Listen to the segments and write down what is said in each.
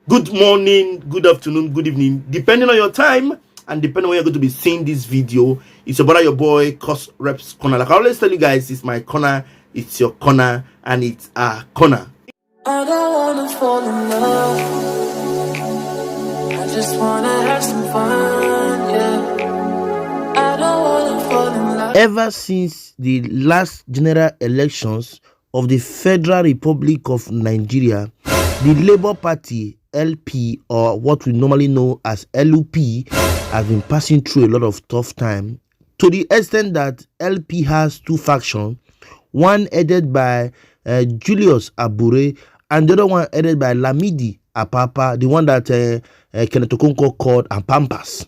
Good morning, good afternoon, good evening, depending on your time and depending on where you're going to be seeing this video. It's your brother, your boy, Cos Reps Corner. Like I always tell you guys, it's my corner, it's your corner, and it's our corner. I don't wanna fall in love. I just wanna have some fun, yeah. I don't wanna fall in love. Ever since the last general elections of the Federal Republic of Nigeria, the Labour Party LP, or what we normally know as LUP, has been passing through a lot of tough time, to the extent that LP has two factions, one headed by Julius Abure and the other one headed by Lamidi Apapa, the one that Kenneth Okonkwo called Pampas.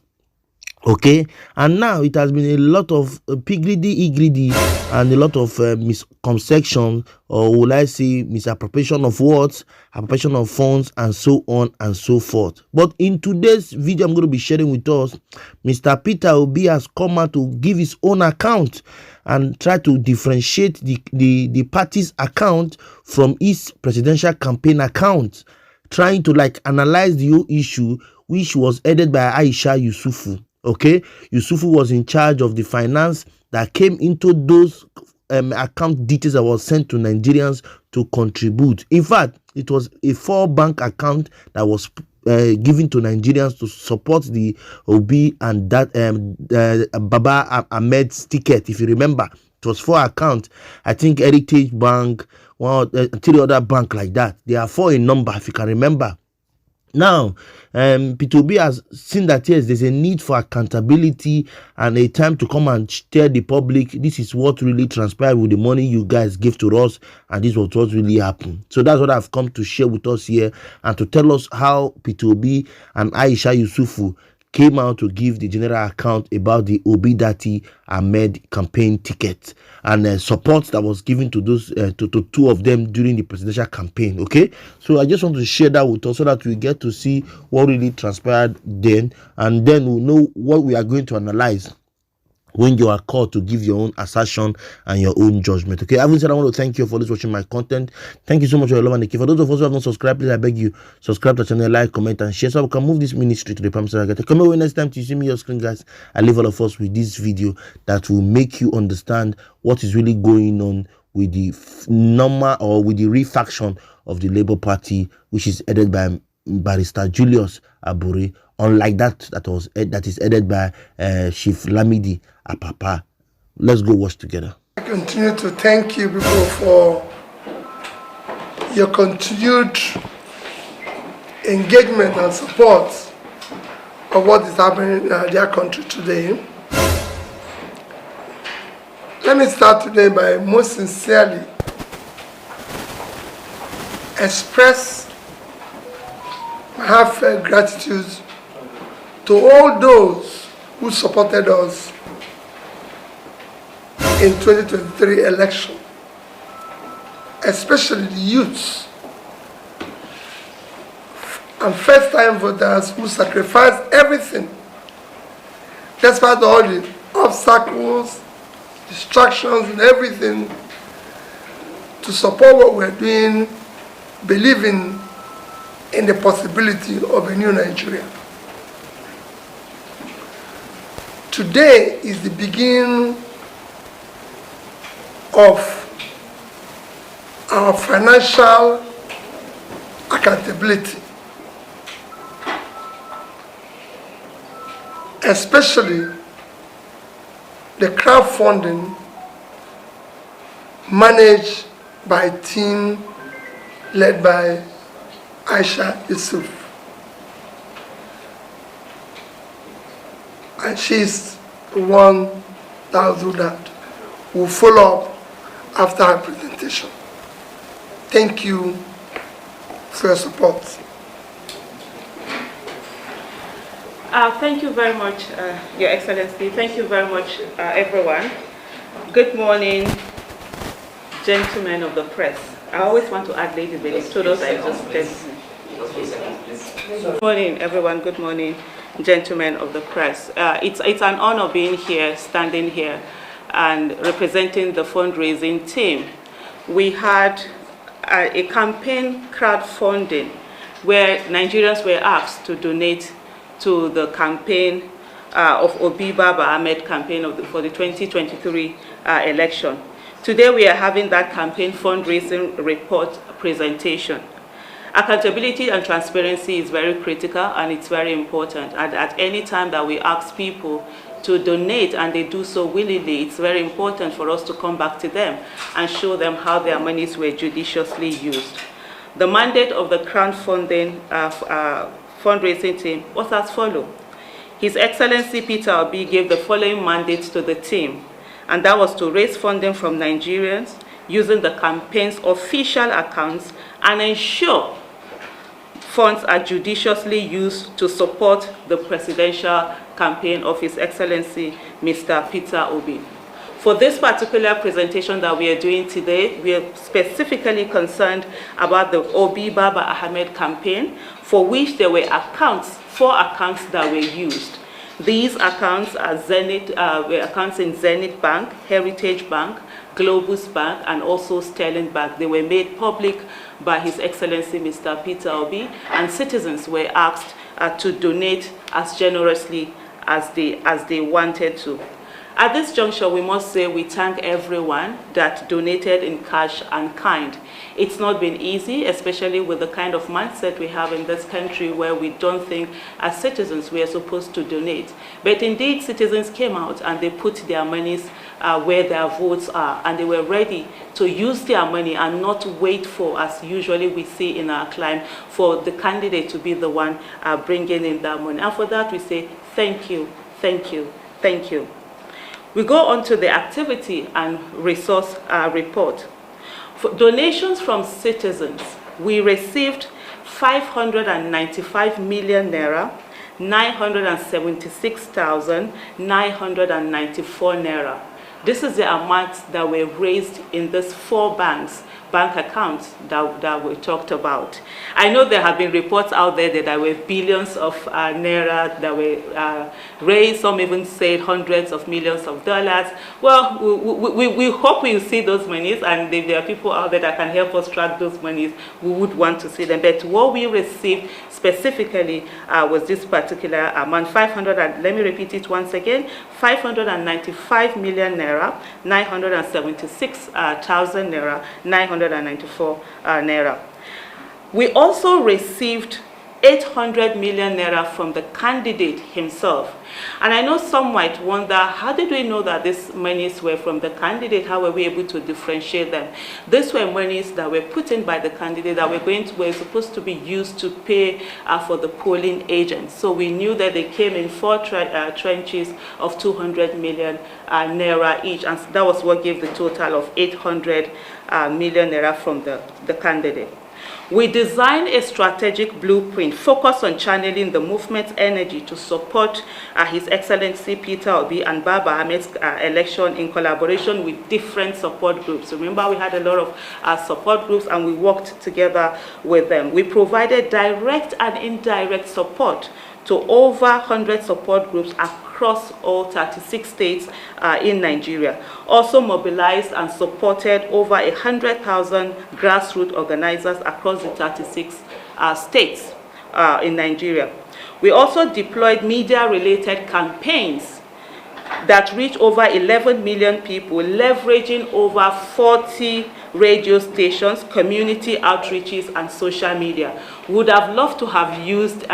Okay, and now it has been a lot of piggredy and a lot of misconception, or will I say misappropriation of words, appropriation of funds, and so on and so forth. But in today's video I'm going to be sharing with us, Mr. Peter Obi has come out to give his own account and try to differentiate the party's account from his presidential campaign account, trying to analyze the whole issue, which was headed by Aisha Yusufu. Okay, Yusufu was in charge of the finance that came into those account details that was sent to Nigerians to contribute. In fact, it was a 4-bank account that was given to Nigerians to support the OB and that Baba Ahmed's ticket. If you remember, it was 4 accounts. I think Heritage Bank, 3 other bank like that. There are 4 in number, if you can remember. Now, P2B has seen that yes, there's a need for accountability and a time to come and tell the public this is what really transpired with the money you guys give to us, and this was what really happened. So that's what I've come to share with us here and to tell us how P2B and Aisha Yusufu came out to give the general account about the Obi Dati Ahmed campaign ticket and support that was given to those to 2 of them during the presidential campaign. Okay, so I just want to share that with us so that we get to see what really transpired then, and then we'll know what we are going to analyze when you are called to give your own assertion and your own judgment. Okay, having said, I want to thank you for watching my content. Thank you so much for your love and the care. For those of us who have not subscribed, please I beg you, subscribe to the channel, like, comment, and share so we can move this ministry to the promised land. Come away next time to see me on your screen, guys. I leave all of us with this video that will make you understand what is really going on with the normal or with the refaction of the Labour Party, which is headed by Barrister Julius Abure, unlike that is headed by Chief Lamidi Apapa. Let's go watch together. I continue to thank you people for your continued engagement and support of what is happening in their country today. Let me start today by most sincerely express my heartfelt gratitude to all those who supported us in 2023 election, especially the youths and first-time voters who sacrificed everything, despite all the obstacles, distractions, and everything, to support what we're doing, believing in the possibility of a new Nigeria. Today is the beginning of our financial accountability, especially the crowdfunding managed by a team led by Aisha Yusuf. And she's the one that will do that. We'll follow up after her presentation. Thank you for your support. Thank you very much, Your Excellency. Thank you very much, everyone. Good morning, gentlemen of the press. I always want to add ladies, but it's those I just said. Good morning, everyone. Good morning, gentlemen of the press. It's an honor being here, standing here, and representing the fundraising team. We had a campaign crowdfunding where Nigerians were asked to donate to the campaign of OBI Baba Ahmed campaign for the 2023 election. Today we are having that campaign fundraising report presentation. Accountability and transparency is very critical and it's very important. And at any time that we ask people to donate and they do so willingly, it's very important for us to come back to them and show them how their monies were judiciously used. The mandate of the crowdfunding fundraising team was as follows. His Excellency Peter Obi gave the following mandates to the team, and that was to raise funding from Nigerians using the campaign's official accounts and ensure funds are judiciously used to support the presidential campaign of His Excellency Mr. Peter Obi. For this particular presentation that we are doing today, we are specifically concerned about the OBI Baba Ahmed campaign, for which there were four accounts that were used. These accounts are were accounts in Zenith Bank, Heritage Bank, Globus Bank, and also Sterling Bank. They were made public by His Excellency Mr. Peter Obi, and citizens were asked to donate as generously as they wanted to. At this juncture, we must say we thank everyone that donated in cash and kind. It's not been easy, especially with the kind of mindset we have in this country where we don't think as citizens we are supposed to donate. But indeed, citizens came out and they put their monies where their votes are, and they were ready to use their money and not wait for, as usually we see in our climb, for the candidate to be the one bringing in that money. And for that we say thank you, thank you, thank you. We go on to the activity and resource report. For donations from citizens, we received 595 million naira, 976,994 naira. This is the amount that were raised in these four bank accounts that we talked about. I know there have been reports out there that there were billions of naira that were raised. Some even said hundreds of millions of dollars. Well, we hope we'll see those monies, and if there are people out there that can help us track those monies, we would want to see them. But what we received specifically was this particular amount, let me repeat it once again, 595 million naira, 976,000 naira, 994 naira. We also received 800 million naira from the candidate himself. And I know some might wonder, how did we know that these monies were from the candidate? How were we able to differentiate them? These were monies that were put in by the candidate that were supposed to be used to pay for the polling agents. So we knew that they came in four tranches of 200 million naira each, and that was what gave the total of 800 million naira from the candidate. We designed a strategic blueprint focused on channeling the movement's energy to support His Excellency Peter Obi and Baba Ahmed's election in collaboration with different support groups. Remember, we had a lot of support groups and we worked together with them. We provided direct and indirect support to over 100 support groups across all 36 states in Nigeria. Also mobilized and supported over 100,000 grassroots organizers across the 36 states in Nigeria. We also deployed media-related campaigns that reached over 11 million people, leveraging over 40 radio stations, community outreaches, and social media. We would have loved to have used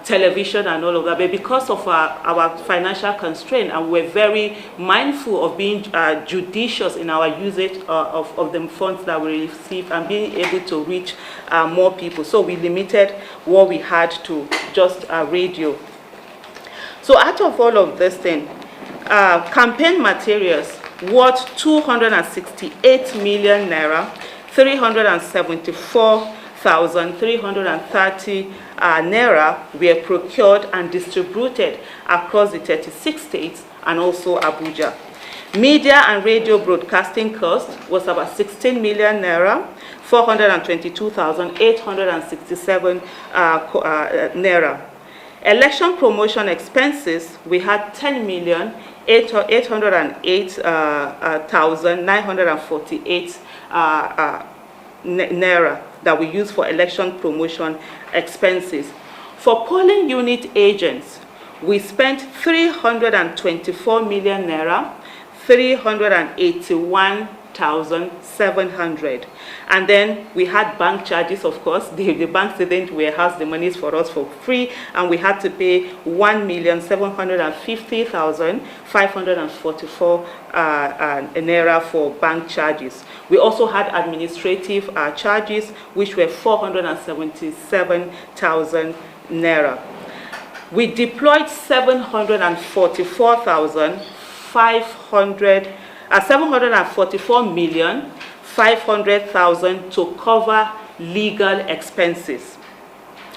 television and all of that, but because of our financial constraint, and we're very mindful of being judicious in our usage of the funds that we receive and being able to reach more people. So we limited what we had to just radio. So out of all of this thing, campaign materials worth 268 million naira, 374,330 naira were procured and distributed across the 36 states and also Abuja. Media and radio broadcasting cost was about 16 million naira, 422,867 naira. Election promotion expenses, we had 10,808,948 naira. that we use for election promotion expenses. For polling unit agents, we spent 324 million naira, 381,700. And then we had bank charges, of course. The banks didn't warehouse the monies for us for free, and we had to pay 1,750,544 naira for bank charges. We also had administrative charges, which were 477,000 naira. We deployed 744,500,000 to cover legal expenses.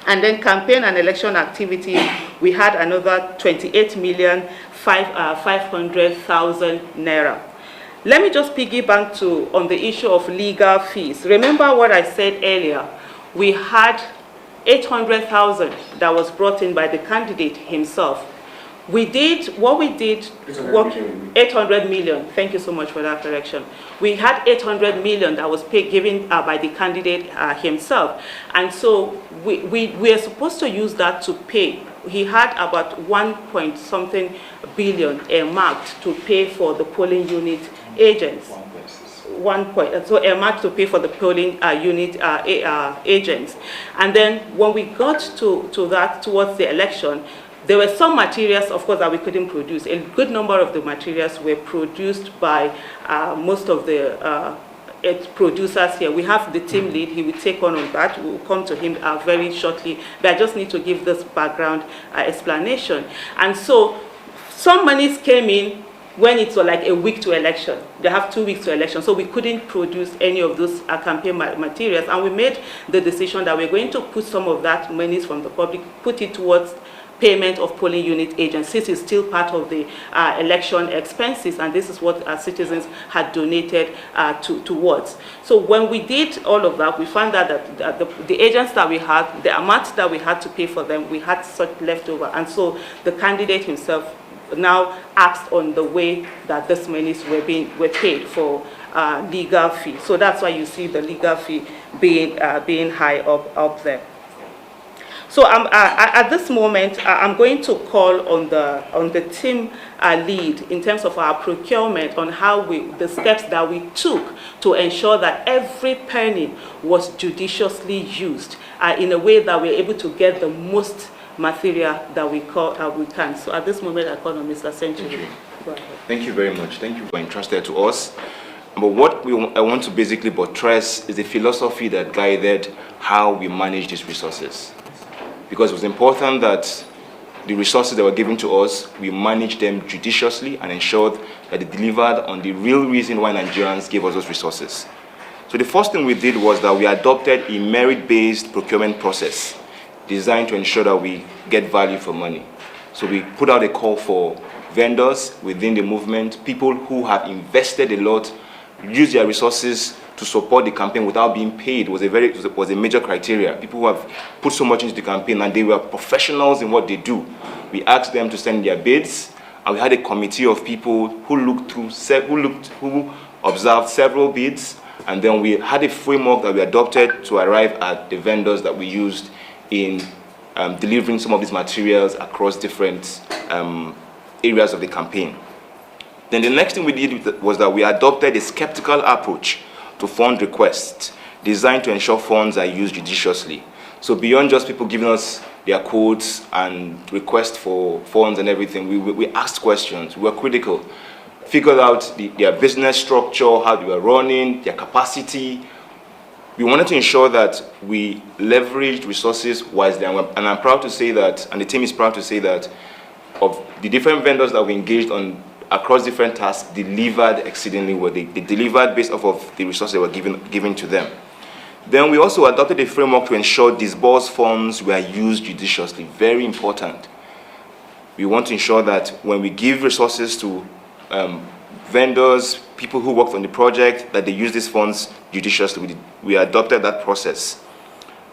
And then campaign and election activity, we had another 28,500,000 naira. Let me just piggyback on the issue of legal fees. Remember what I said earlier, we had 800,000 that was brought in by the candidate himself. We did 800 million. Thank you so much for that correction. We had 800 million that was given by the candidate himself. And so we are supposed to use that to pay. He had about 1.something billion earmarked to pay for the polling unit agents. So earmarked to pay for the polling unit agents. And then when we got to that towards the election, there were some materials, of course, that we couldn't produce. A good number of the materials were produced by most of the producers here. We have the team lead. He will take on that. We will come to him very shortly. But I just need to give this background explanation. And so some monies came in when it's like a week to election. They have 2 weeks to election, so we couldn't produce any of those campaign materials, and we made the decision that we're going to put some of that monies from the public, put it towards payment of polling unit agents. This is still part of the election expenses, and this is what our citizens had donated towards. So when we did all of that, we found out that the agents that we had, the amount that we had to pay for them, we had such leftover, and so the candidate himself now asked on the way that these monies were paid for legal fee. So that's why you see the legal fee being high up there. So at this moment, I'm going to call on the team lead in terms of our procurement, on how the steps that we took to ensure that every penny was judiciously used in a way that we're able to get the most material that we can. So at this moment, I call on Mr. Century. Thank you very much. Thank you for entrusting to us. But what I want to basically buttress is the philosophy that guided how we manage these resources. Because it was important that the resources that were given to us, we managed them judiciously and ensured that they delivered on the real reason why Nigerians gave us those resources. So the first thing we did was that we adopted a merit-based procurement process designed to ensure that we get value for money. So we put out a call for vendors within the movement, people who have invested a lot, use their resources to support the campaign without being paid was a major criteria. People who have put so much into the campaign and they were professionals in what they do. We asked them to send their bids, and we had a committee of people who observed several bids, and then we had a framework that we adopted to arrive at the vendors that we used in delivering some of these materials across different areas of the campaign. Then the next thing we did was that we adopted a skeptical approach to fund requests designed to ensure funds are used judiciously. So beyond just people giving us their quotes and requests for funds and everything, we asked questions, we were critical, figured out their business structure, how they were running, their capacity. We wanted to ensure that we leveraged resources wisely, and I'm proud to say that, and the team is proud to say that, of the different vendors that we engaged on across different tasks, delivered exceedingly well. They delivered based off of the resources that were given to them. Then we also adopted a framework to ensure disbursed funds were used judiciously. Very important. We want to ensure that when we give resources to vendors, people who worked on the project, that they use these funds judiciously. We adopted that process.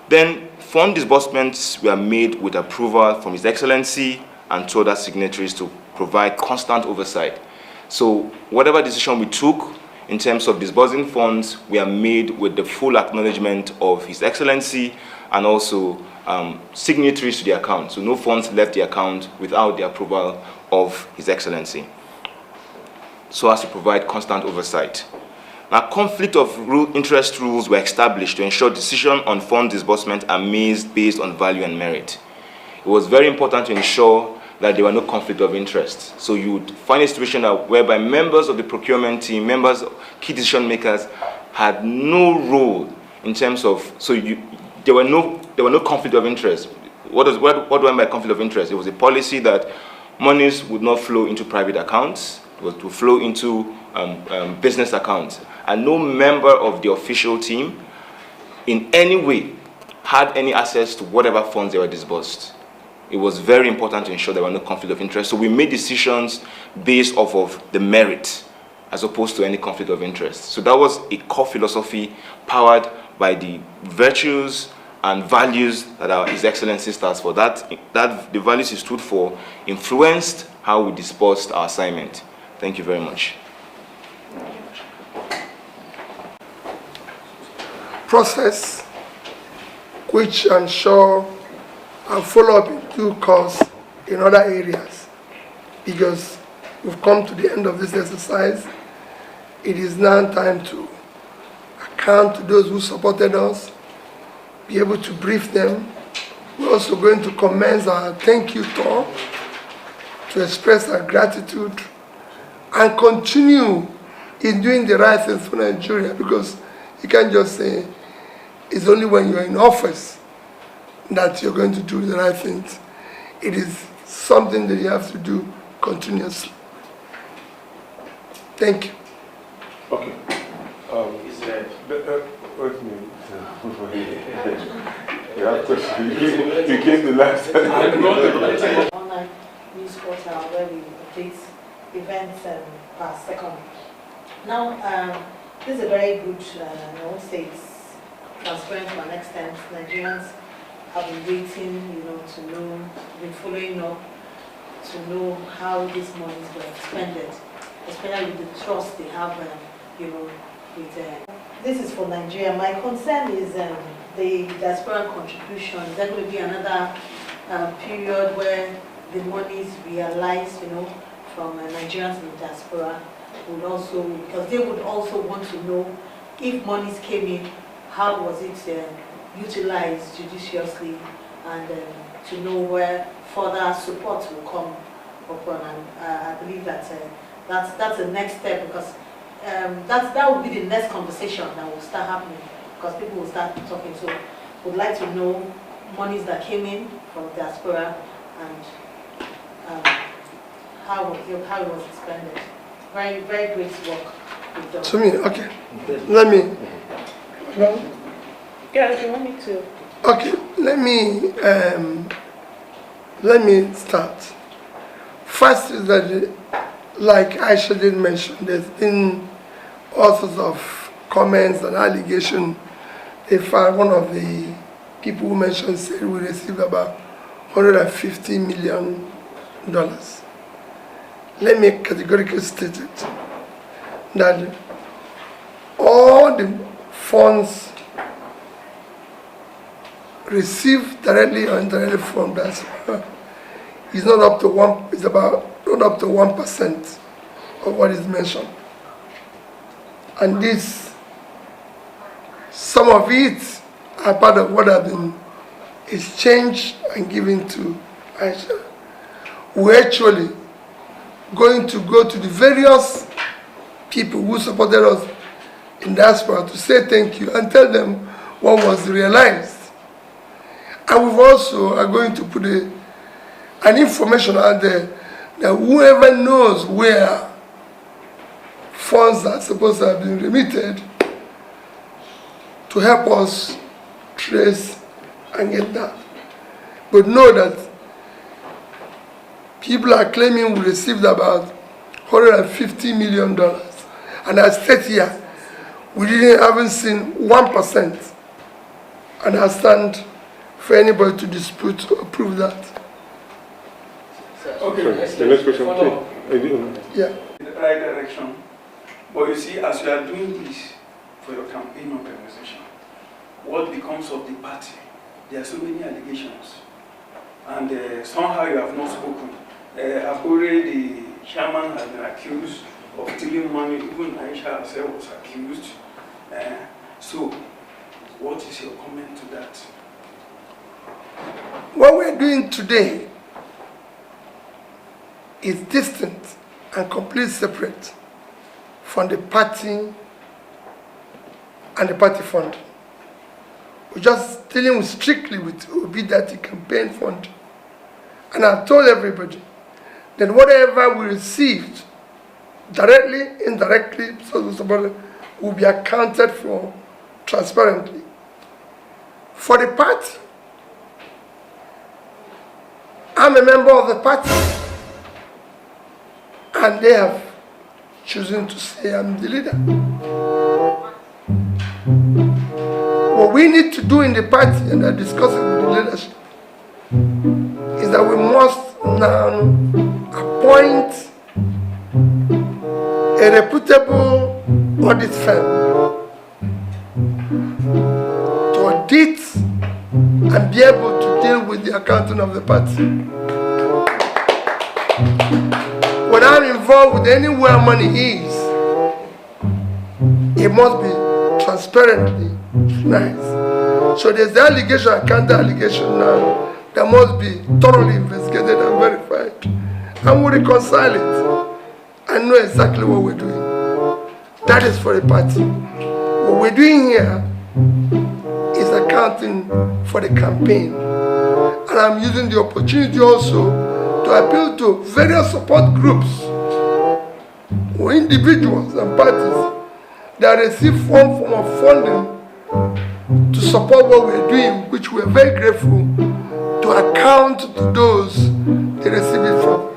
Then fund disbursements were made with approval from His Excellency and two other signatories to provide constant oversight. So whatever decision we took, in terms of disbursing funds, we are made with the full acknowledgement of His Excellency and also signatories to the account. So no funds left the account without the approval of His Excellency, so as to provide constant oversight. Now, conflict of interest rules were established to ensure decisions on fund disbursement are made based on value and merit. It was very important to ensure that there were no conflict of interest. So you would find a situation whereby members of the procurement team, members, key decision makers, had no role in terms of, there were no conflict of interest. What do I mean by conflict of interest? It was a policy that monies would not flow into private accounts, it was to flow into business accounts, and no member of the official team in any way had any access to whatever funds they were disbursed. It was very important to ensure there were no conflict of interest. So we made decisions based off of the merit as opposed to any conflict of interest. So that was a core philosophy powered by the virtues and values that His Excellency stands for. That the values he stood for influenced how we disbursed our assignment. Thank you very much. Process which I'm sure I'll follow up in due course in other areas, because we've come to the end of this exercise. It is now time to account to those who supported us, be able to brief them. We're also going to commence our thank you tour to express our gratitude and continue in doing the right things for Nigeria, because you can't just say it's only when you're in office that you're going to do the right things. It is something that you have to do continuously. Thank you. Okay. Wait a minute. You have questions. You came the last time. Online news portal where we update events per second. Now, this is a very good, I won't say it's transparent to an extent. Nigerians have been waiting, to know, been following up, to know how these monies were expended, especially with the trust they have, with. This is for Nigeria. My concern is the diaspora contribution. Is there going to be another period where the monies realized, from Nigerians in the diaspora would also, because they would also want to know if monies came in, how was it utilized judiciously, and to know where further support will come upon. And I believe that that's the next step, because that will be the next conversation that will start happening, because people will start talking. So would like to know monies that came in from diaspora and how it was expended. Very, very great work you've done. To me, okay. Let me. Yeah, if you want me to. Okay, let me start. First is that, like Aisha did mention, there's been all sorts of comments and allegations. In fact, one of the people who mentioned said we received about $150 million. Let me categorically state it, that all the funds received directly or indirectly from diaspora is not up to not up to 1% of what is mentioned. And this, some of it are part of what have been exchanged and given to Aisha. We're actually going to go to the various people who supported us in diaspora to say thank you and tell them what was realized. And we also are going to put an information out there that whoever knows where funds are supposed to have been remitted, to help us trace and get that. But know that people are claiming we received about $150 million. And I state here, we haven't seen 1%. And I stand for anybody to dispute or prove that. Okay, the next question, please. Yeah. In the right direction, But you see, as you are doing this for your campaign organization, what becomes of the party? There are so many allegations. And somehow you have not spoken. Already the chairman has been accused of stealing money, even Aisha herself was accused. So, what is your comment to that? What we're doing today is distinct and completely separate from the party and the party fund. We're just dealing strictly with OBI campaign fund. And I've told everybody that whatever we received, directly, indirectly, will be accounted for transparently. For the party, I'm a member of the party, and they have chosen to say I'm the leader. What we need to do in the party, and I discuss it with the leadership, is that we must now appoint a reputable audit firm to audit and be able to deal with the accounting of the party. When I'm involved with anywhere money is, it must be transparently nice. So there's the allegation and counter allegation now that must be thoroughly investigated and verified. And we reconcile it and know exactly what we're doing. That is for the party. What we're doing here is accounting for the campaign. And I'm using the opportunity also to appeal to various support groups or individuals and parties that receive some form of funding to support what we're doing, which we're very grateful to account to those they receive it from.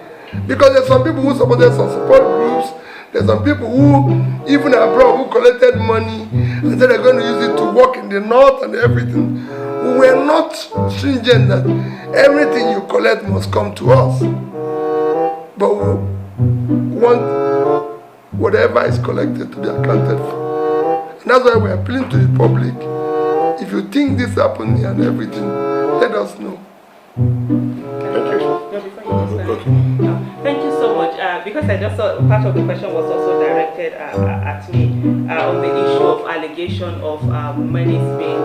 Because there's some people who supported some support groups, there's some people who, even abroad, who collected money and said they're going to use it to work in the north and everything. We are not stringent that everything you collect must come to us. But we want whatever is collected to be accounted for. And that's why we're appealing to the public. If you think this happened and everything, let us know. Thank you so much. Because I just saw part of the question was also directed at me on the issue of allegation of monies being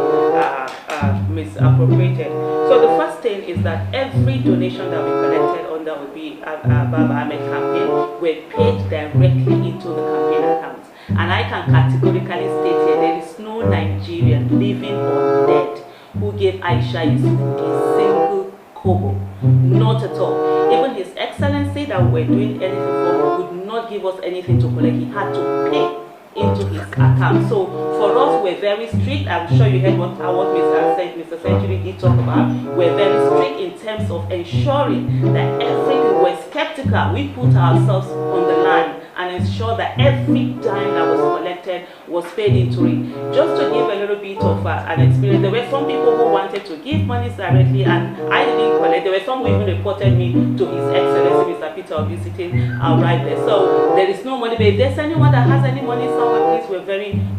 misappropriated. So the first thing is that every donation that we collected under OBI Baba Ahmed campaign were paid directly into the campaign account. And I can categorically state here there is no Nigerian living or dead who gave Aisha a single kobo. Not at all. Even His Excellency that we were doing anything for would not give us anything to collect. He had to pay into his account. So for us, we're very strict. I'm sure you heard what Mr. Century did talk about. We're very strict in terms of ensuring that everything, we're skeptical. We put ourselves on the line and ensure that every dime that was collected was paid into it. Just to give a little bit of an experience, there were some people who wanted to give money directly and I didn't collect. There were some who even reported me to His Excellency Mr. Peter Obi sitting right there. So there is no money, but if there's anyone that has any money somewhere, please,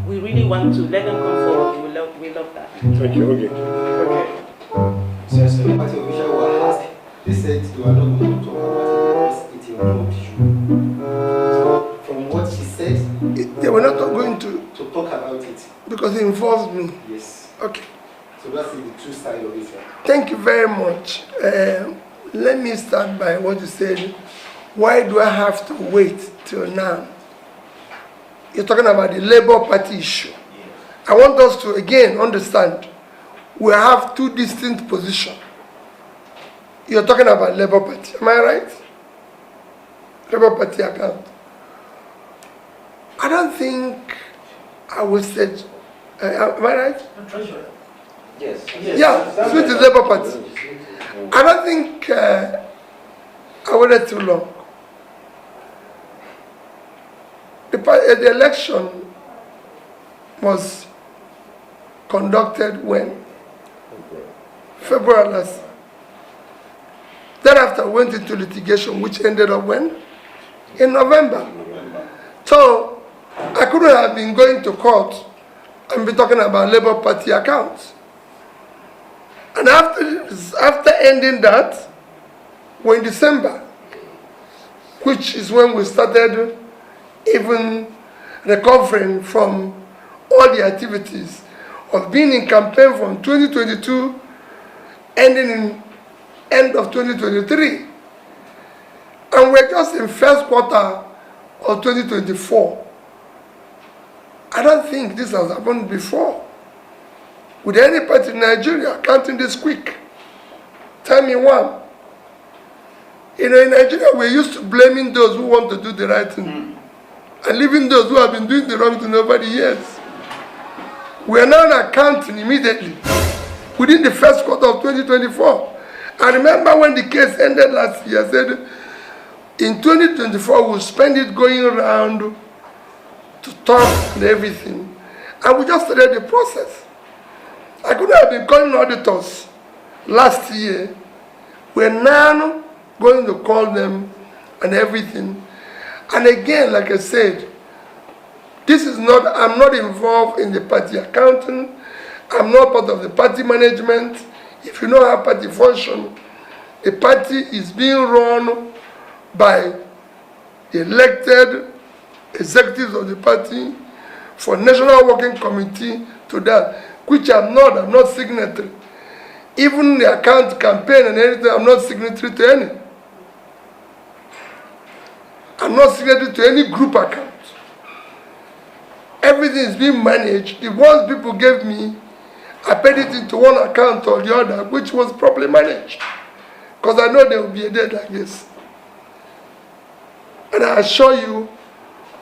we really want to let them come forward. We love that. Thank you. Okay. So the party official was asked, they said they were not going to talk about it because it involved you. So from what she said, they were not going to talk about it. Because it involves me. Yes. Okay. So that's the true side of it. Thank you very much. Let me start by what you said. Why do I have to wait till now? You're talking about the Labour Party issue. I want us to again understand we have two distinct positions. You're talking about Labour Party, am I right? Labour Party account. I don't think I will say, am I right? Treasurer. Yes. Yeah, switch the Labour Party. I don't think I waited too long. The election was conducted when? February last. Thereafter went into litigation, which ended up when? In November. So couldn't have been going to court and be talking about Labour Party accounts. And after ending that, we're in December, which is when we started even recovering from all the activities of being in campaign from 2022, ending in end of 2023. And we're just in first quarter of 2024. I don't think this has happened before with any party in Nigeria counting this quick. Tell me one. You know, in Nigeria, we're used to blaming those who want to do the right thing and leaving those who have been doing the wrong thing over the years. We are now accounting immediately within the first quarter of 2024. I remember when the case ended last year, I said, in 2024, we'll spend it going around to talk and everything. And we just started the process. I could have been calling auditors last year. We're now going to call them and everything. And again, like I said, this is not, I'm not involved in the party accounting. I'm not part of the party management. If you know how party function, the party is being run by the elected executives of the party for National Working Committee to that, which I'm not signatory. Even the account campaign and everything, I'm not signatory to any. I'm not signatory to any group account. Everything is being managed. The ones people gave me, I paid it into one account or the other, which was properly managed. Because I know there will be a day like this. And I assure you,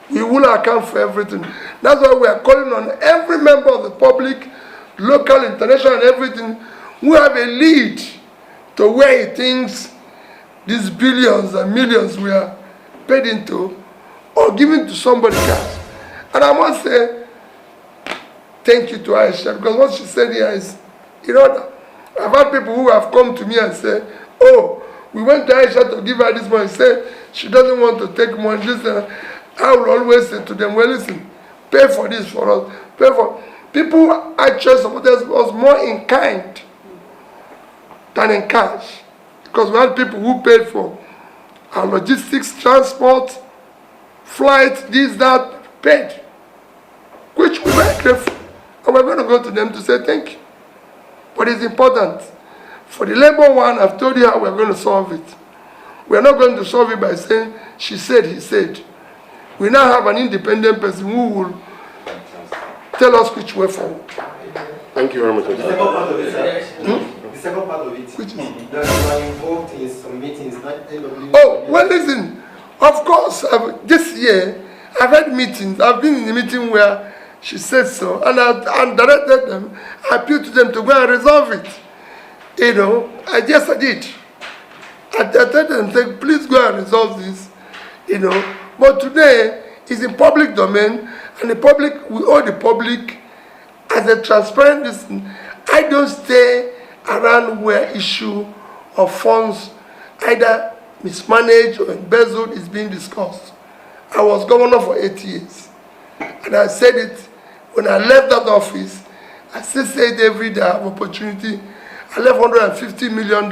we will account for everything. That's why we are calling on every member of the public, local, international, and everything, who have a lead to where he thinks these billions and millions we are paid into or given to somebody else. And I must say, thank you to Aisha, because what she said here is, you know, I've had people who have come to me and say, oh, we went to Aisha to give her this money. Say she doesn't want to take money. Listen, I will always say to them, well, listen, pay for this for us. Pay for. People actually supported us more in kind than in cash. Because we had people who paid for our logistics, transport, flight, this, that, paid. Which we were grateful. And we're going to go to them to say thank you. But it's important. For the labor one, I've told you how we're going to solve it. We're not going to solve it by saying, she said, he said. We now have an independent person who will tell us which way forward. Thank you very much. The second part of it, the second part of it, Which is? that you are involved in some meetings, not LW. Oh, well, listen. Of course, this year, I've had meetings. I've been in a meeting where she said so, and I directed them, I appealed to them to go and resolve it. You know, I did. I told them, say, please go and resolve this. You know, but today is in public domain, and the public, we owe the public as a transparent listen. I don't stay around where issue of funds either mismanaged or embezzled is being discussed. I was governor for 8 years, and I said it when I left that office. I still say it every day I have opportunity. I left $150 million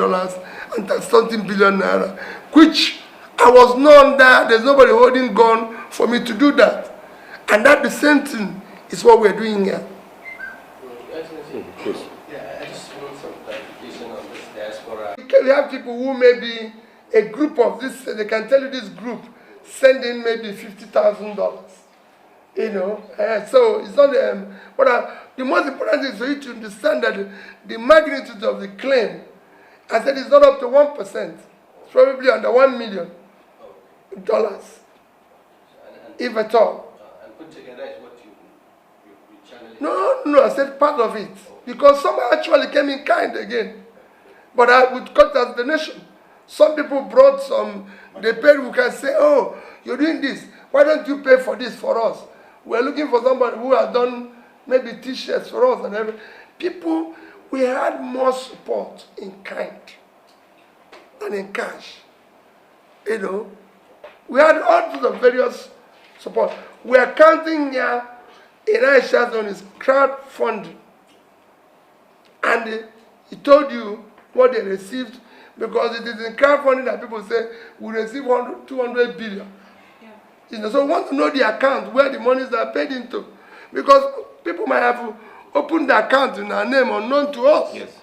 and something billion naira, which I was known that there's nobody holding gun for me to do that. And that the same thing is what we're doing here. Yeah, I just want some clarification on this diaspora. We have people who may be a group of this, they can tell you this group send in maybe $50,000. You know, so it's not but the most important thing is for you to understand that the magnitude of the claim, I said it's not up to 1%. It's probably under $1 million, if at all. And put together is what you channel. No, I said part of it. Because some actually came in kind again. But I would cut as donation. Some people brought some, they paid, we can say, oh, you're doing this. Why don't you pay for this for us? We're looking for somebody who has done maybe t-shirts for us and everything. People, we had more support in kind than in cash. You know, we had all sorts of various support. We are counting here in Aisha's on his crowdfunding. And he told you what they received, because it is in crowdfunding that people say we receive 200 billion. Yeah. You know, so we want to know the account where the monies are paid into, because people might have opened the account in our name unknown to us. Yes.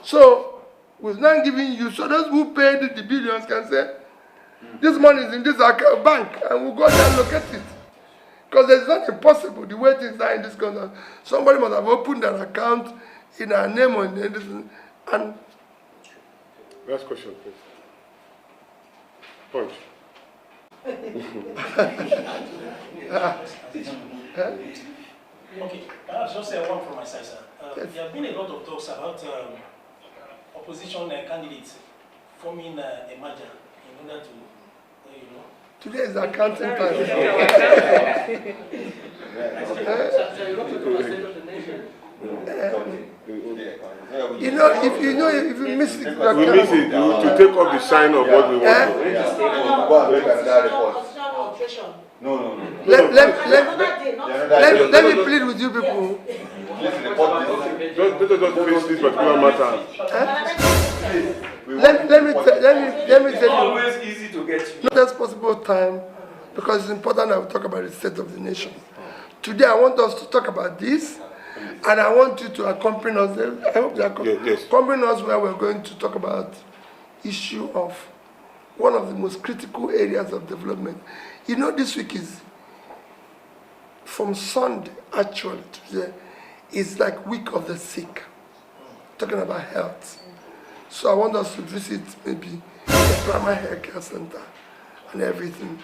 So we're not giving you, so those who paid the billions can say, this money is in this account, bank, and we'll go there and locate it. Because it's not impossible the way things are in this country. Somebody must have opened an account in our name or in this, and Last question, please. Punch. Okay, I'll just say one from my side, sir. There have been a lot of talks about opposition candidates forming a merger in order to, you know. Today is accounting time. You know, if you miss it, we miss it to take off the shine of what we want. No. Let me plead with you people. Just finish this particular matter. Let me tell you. Always easy to get you. Not as possible time, because it's important that we talk about the state of the nation. Today I want us to talk about this, and I want you to accompany us. I hope you accompany us where we're going to talk about issue of one of the most critical areas of development. You know, this week is from Sunday actually today is like week of the sick, talking about health. So I want us to visit maybe a primary health care center and everything,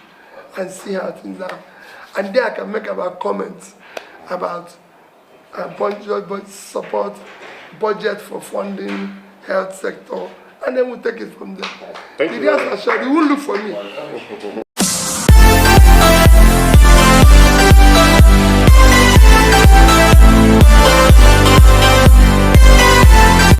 and see how things are. And then I can make about comments about budget support, budget for funding health sector, and then we'll take it from there. Thank you. You won't look for me.